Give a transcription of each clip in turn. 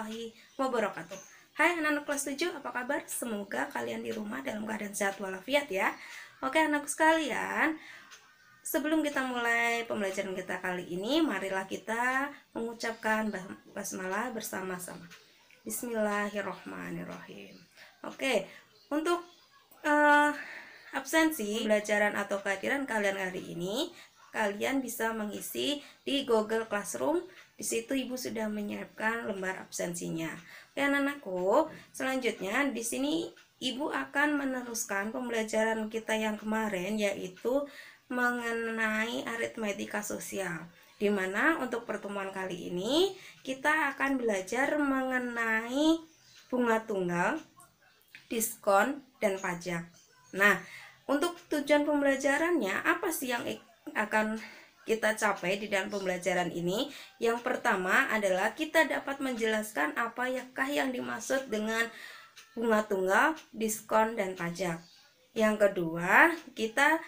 warahmatullahi wabarakatuh. Hai anak-anak kelas 7, apa kabar? Semoga kalian di rumah dalam keadaan sehat walafiat ya. Oke anak sekalian, sebelum kita mulai pembelajaran kita kali ini, marilah kita mengucapkan basmalah bersama-sama. Bismillahirrohmanirrohim. Oke, untuk absensi pembelajaran atau kehadiran kalian hari ini, kalian bisa mengisi di Google Classroom. Di situ Ibu sudah menyiapkan lembar absensinya. Oke anak-anakku, selanjutnya di sini Ibu akan meneruskan pembelajaran kita yang kemarin, yaitu mengenai aritmetika sosial. Dimana untuk pertemuan kali ini kita akan belajar mengenai bunga tunggal, diskon, dan pajak. Nah, untuk tujuan pembelajarannya apa sih yang akan kita capai di dalam pembelajaran ini? Yang pertama adalah kita dapat menjelaskan apakah yang dimaksud dengan bunga tunggal, diskon, dan pajak. Yang kedua, kita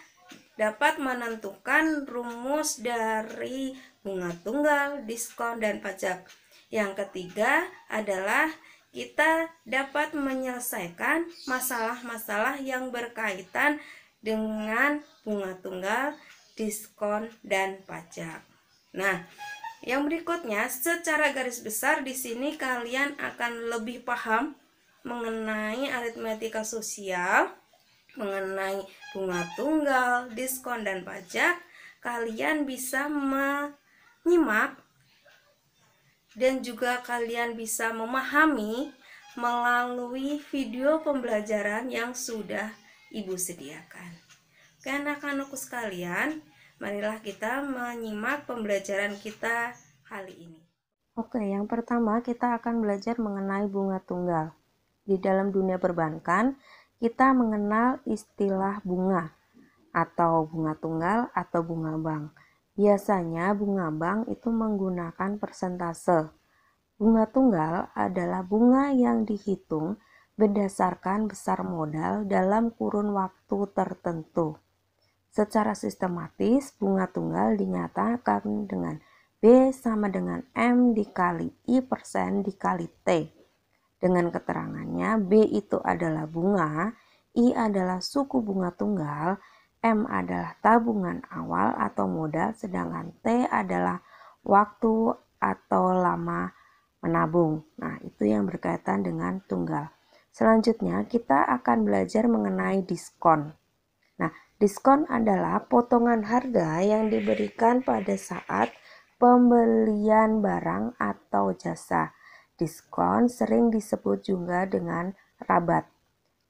dapat menentukan rumus dari bunga tunggal, diskon, dan pajak. Yang ketiga adalah kita dapat menyelesaikan masalah-masalah yang berkaitan dengan bunga tunggal, diskon, dan pajak. Nah, yang berikutnya secara garis besar di sini kalian akan lebih paham mengenai aritmetika sosial, mengenai bunga tunggal, diskon, dan pajak. Kalian bisa menyimak dan juga kalian bisa memahami melalui video pembelajaran yang sudah Ibu sediakan. Oke anak-anakku sekalian, marilah kita menyimak pembelajaran kita kali ini. Oke, yang pertama kita akan belajar mengenai bunga tunggal. Di dalam dunia perbankan, kita mengenal istilah bunga atau bunga tunggal atau bunga bank. Biasanya bunga bank itu menggunakan persentase. Bunga tunggal adalah bunga yang dihitung berdasarkan besar modal dalam kurun waktu tertentu. Secara sistematis, bunga tunggal dinyatakan dengan B sama dengan M dikali I persen dikali T. Dengan keterangannya, B itu adalah bunga, I adalah suku bunga tunggal, M adalah tabungan awal atau modal, sedangkan T adalah waktu atau lama menabung. Nah, itu yang berkaitan dengan tunggal. Selanjutnya, kita akan belajar mengenai diskon. Nah, diskon adalah potongan harga yang diberikan pada saat pembelian barang atau jasa. Diskon sering disebut juga dengan rabat.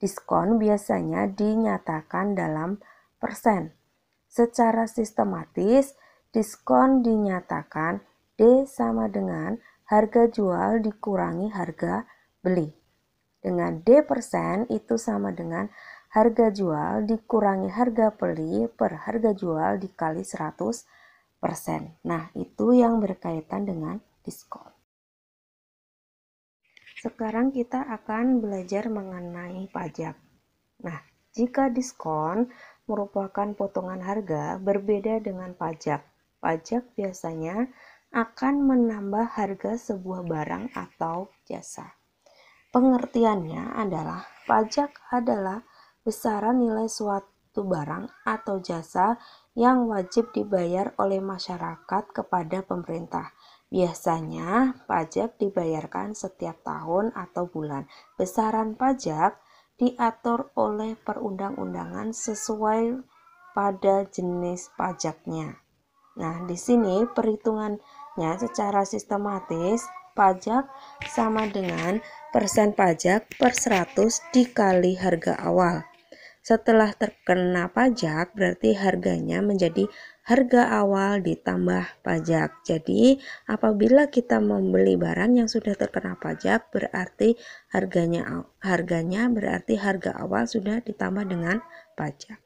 Diskon biasanya dinyatakan dalam persen. Secara sistematis, diskon dinyatakan D sama dengan harga jual dikurangi harga beli. Dengan D persen itu sama dengan harga jual dikurangi harga beli per harga jual dikali 100%. Nah, itu yang berkaitan dengan diskon. Sekarang kita akan belajar mengenai pajak. Nah, jika diskon merupakan potongan harga berbeda dengan pajak. Pajak biasanya akan menambah harga sebuah barang atau jasa. Pengertiannya adalah pajak adalah besaran nilai suatu barang atau jasa yang wajib dibayar oleh masyarakat kepada pemerintah. Biasanya pajak dibayarkan setiap tahun atau bulan. Besaran pajak diatur oleh perundang-undangan sesuai pada jenis pajaknya. Nah, di sini perhitungannya secara sistematis, pajak sama dengan persen pajak per 100 dikali harga awal. Setelah terkena pajak, berarti harganya menjadi harga awal ditambah pajak. Jadi, apabila kita membeli barang yang sudah terkena pajak, berarti harganya berarti harga awal sudah ditambah dengan pajak.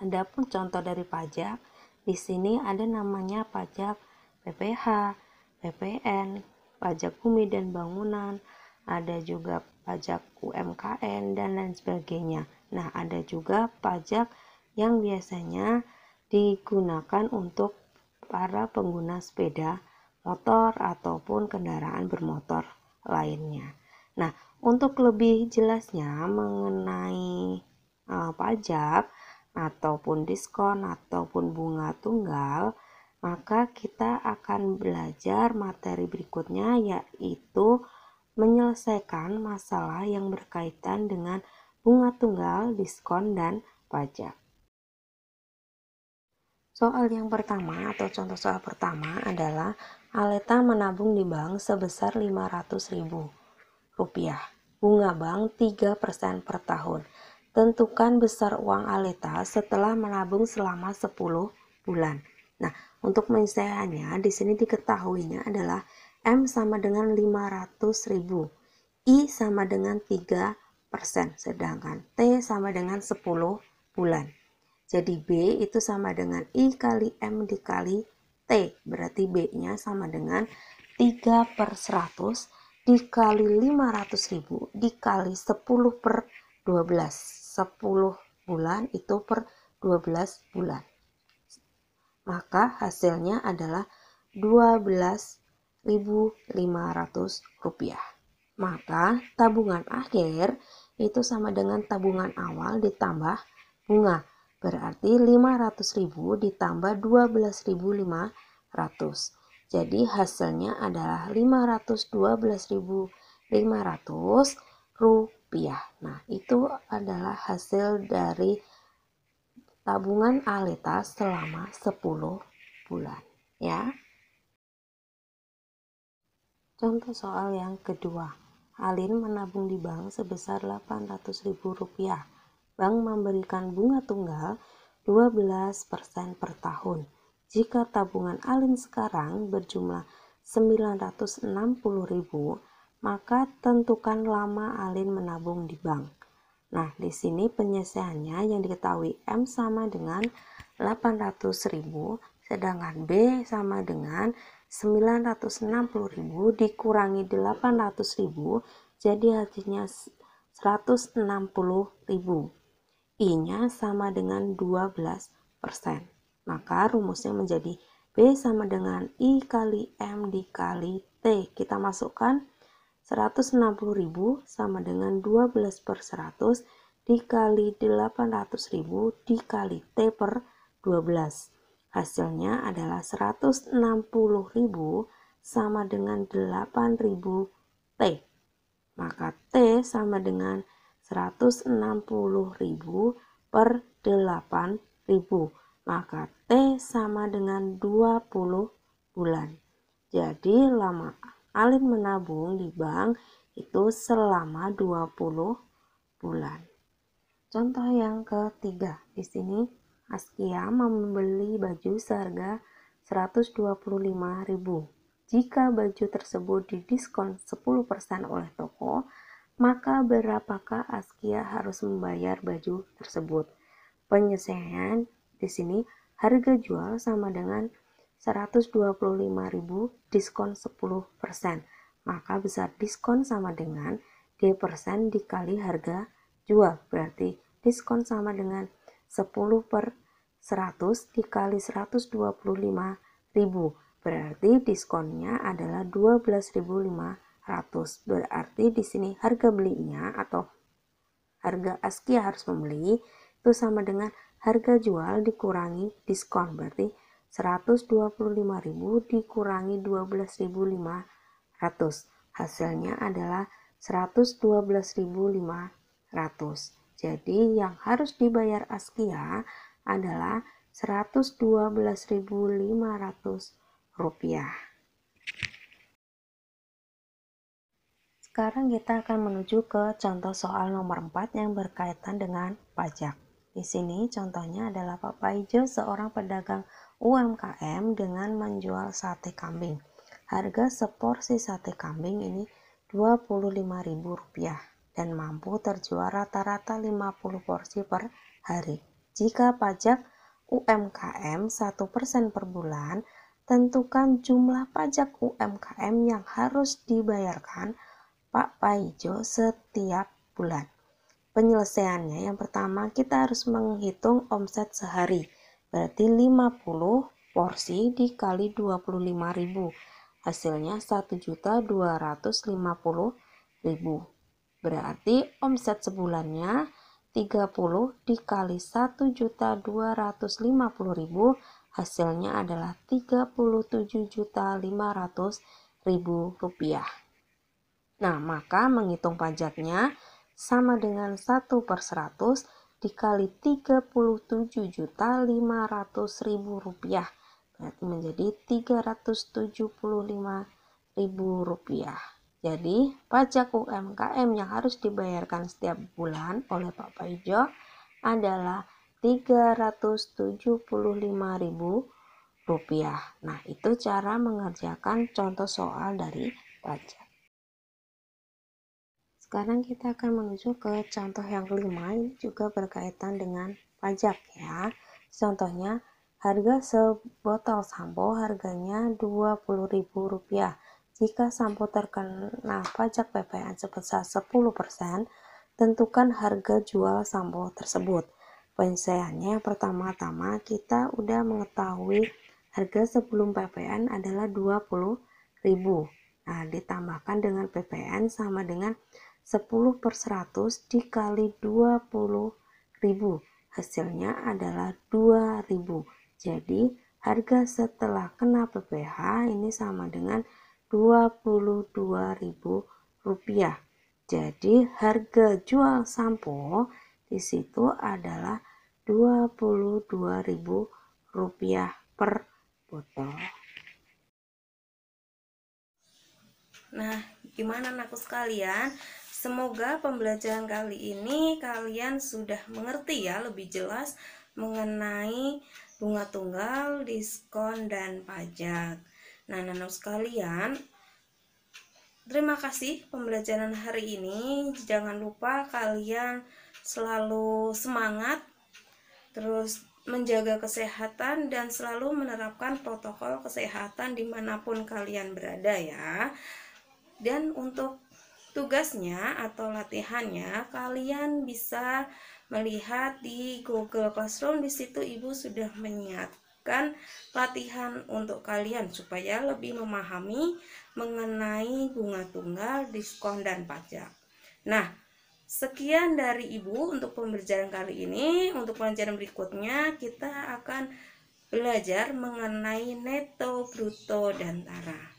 Adapun contoh dari pajak, di sini ada namanya pajak PPH, PPN, pajak bumi dan bangunan, ada juga pajak UMKM dan lain sebagainya. Nah, ada juga pajak yang biasanya digunakan untuk para pengguna sepeda motor ataupun kendaraan bermotor. lainnya. Nah, untuk lebih jelasnya mengenai pajak ataupun diskon ataupun bunga tunggal, maka kita akan belajar materi berikutnya, yaitu menyelesaikan masalah yang berkaitan dengan bunga tunggal, diskon, dan pajak. Soal yang pertama atau contoh soal pertama adalah Aleta menabung di bank sebesar Rp500.000. Bunga bank 3% per tahun. Tentukan besar uang Aleta setelah menabung selama 10 bulan. Nah, untuk penyelesaiannya di sini diketahuinya adalah M sama dengan 500.000, I sama dengan 3%, sedangkan T sama dengan 10 bulan. Jadi B itu sama dengan I kali M dikali T. Berarti B-nya sama dengan 3/100 dikali 500.000 dikali 10 per 12. 10 bulan itu per 12 bulan. Maka hasilnya adalah Rp12.500. Maka tabungan akhir itu sama dengan tabungan awal ditambah bunga. Berarti 500.000 ditambah 12.500. Jadi hasilnya adalah 512.500 rupiah. Nah, itu adalah hasil dari tabungan Aleta selama 10 bulan, ya. Contoh soal yang kedua. Alin menabung di bank sebesar Rp800.000. Bank memberikan bunga tunggal 12% per tahun. Jika tabungan Alin sekarang berjumlah 960.000, maka tentukan lama Alin menabung di bank. Nah, di sini penyelesaiannya yang diketahui M sama dengan 800.000, sedangkan B sama dengan 960.000 dikurangi 800.000, jadi hasilnya 160.000. I-nya sama dengan 12%. Maka rumusnya menjadi B sama dengan I kali M dikali T. Kita masukkan 160.000 sama dengan 12/100 dikali 800.000 dikali T per 12. Hasilnya adalah 160.000 sama dengan 8.000 T. Maka T sama dengan 160.000 per 8.000. Maka T sama dengan 20 bulan. Jadi lama Alin menabung di bank itu selama 20 bulan. Contoh yang ketiga, di sini Askia membeli baju seharga 125.000. Jika baju tersebut didiskon 10% oleh toko, maka berapakah Askia harus membayar baju tersebut? Penyelesaian di sini harga jual sama dengan 125.000 diskon 10%. Maka besar diskon sama dengan D% dikali harga jual. Berarti diskon sama dengan 10/100 dikali 125.000. Berarti diskonnya adalah 12.500. Berarti di sini harga belinya atau harga Askia harus membeli itu sama dengan harga jual dikurangi diskon. Berarti 125.000 dikurangi 12.500. Hasilnya adalah 112.500. Jadi yang harus dibayar Askia adalah 112.500 rupiah. Sekarang kita akan menuju ke contoh soal nomor 4 yang berkaitan dengan pajak. Di sini contohnya adalah Pak Paijo, seorang pedagang UMKM dengan menjual sate kambing. Harga seporsi sate kambing ini Rp25.000 dan mampu terjual rata-rata 50 porsi per hari. Jika pajak UMKM 1% per bulan, tentukan jumlah pajak UMKM yang harus dibayarkan Pak Paijo setiap bulan. Penyelesaiannya yang pertama kita harus menghitung omset sehari. Berarti 50 porsi dikali 25.000. hasilnya 1.250.000. Berarti omset sebulannya 30 dikali 1.250.000, hasilnya adalah 37.500.000 rupiah. Nah, maka menghitung pajaknya sama dengan 1/100 dikali 37.500.000 rupiah, berarti menjadi 375.000 rupiah. Jadi pajak UMKM yang harus dibayarkan setiap bulan oleh Pak Paijo adalah 375.000 rupiah. Nah, itu cara mengerjakan contoh soal dari pajak. Sekarang kita akan menuju ke contoh yang kelima, ini juga berkaitan dengan pajak ya. Contohnya, harga sebotol sampo harganya Rp20.000. Jika sampo terkena pajak PPN sebesar 10%, tentukan harga jual sampo tersebut. Penyelesaiannya pertama-tama kita udah mengetahui harga sebelum PPN adalah Rp20.000. Nah, ditambahkan dengan PPN sama dengan 10/100 dikali 20.000, hasilnya adalah 2.000. Jadi harga setelah kena PPh ini sama dengan Rp22.000. Jadi harga jual sampo di situ adalah Rp22.000 per botol. Nah, gimana anakku sekalian? Semoga pembelajaran kali ini kalian sudah mengerti ya lebih jelas mengenai bunga tunggal, diskon, dan pajak. Nah, anak sekalian, terima kasih pembelajaran hari ini. Jangan lupa kalian selalu semangat, terus menjaga kesehatan dan selalu menerapkan protokol kesehatan dimanapun kalian berada ya. Dan untuk tugasnya atau latihannya kalian bisa melihat di Google Classroom. Di situ Ibu sudah menyiapkan latihan untuk kalian supaya lebih memahami mengenai bunga tunggal, diskon, dan pajak. Nah, sekian dari Ibu untuk pembelajaran kali ini. Untuk pelajaran berikutnya kita akan belajar mengenai neto, bruto, dan tara.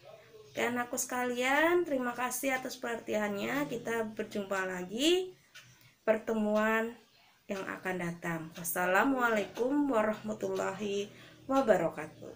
Dan aku sekalian, terima kasih atas perhatiannya. Kita berjumpa lagi pertemuan yang akan datang. Wassalamualaikum warahmatullahi wabarakatuh.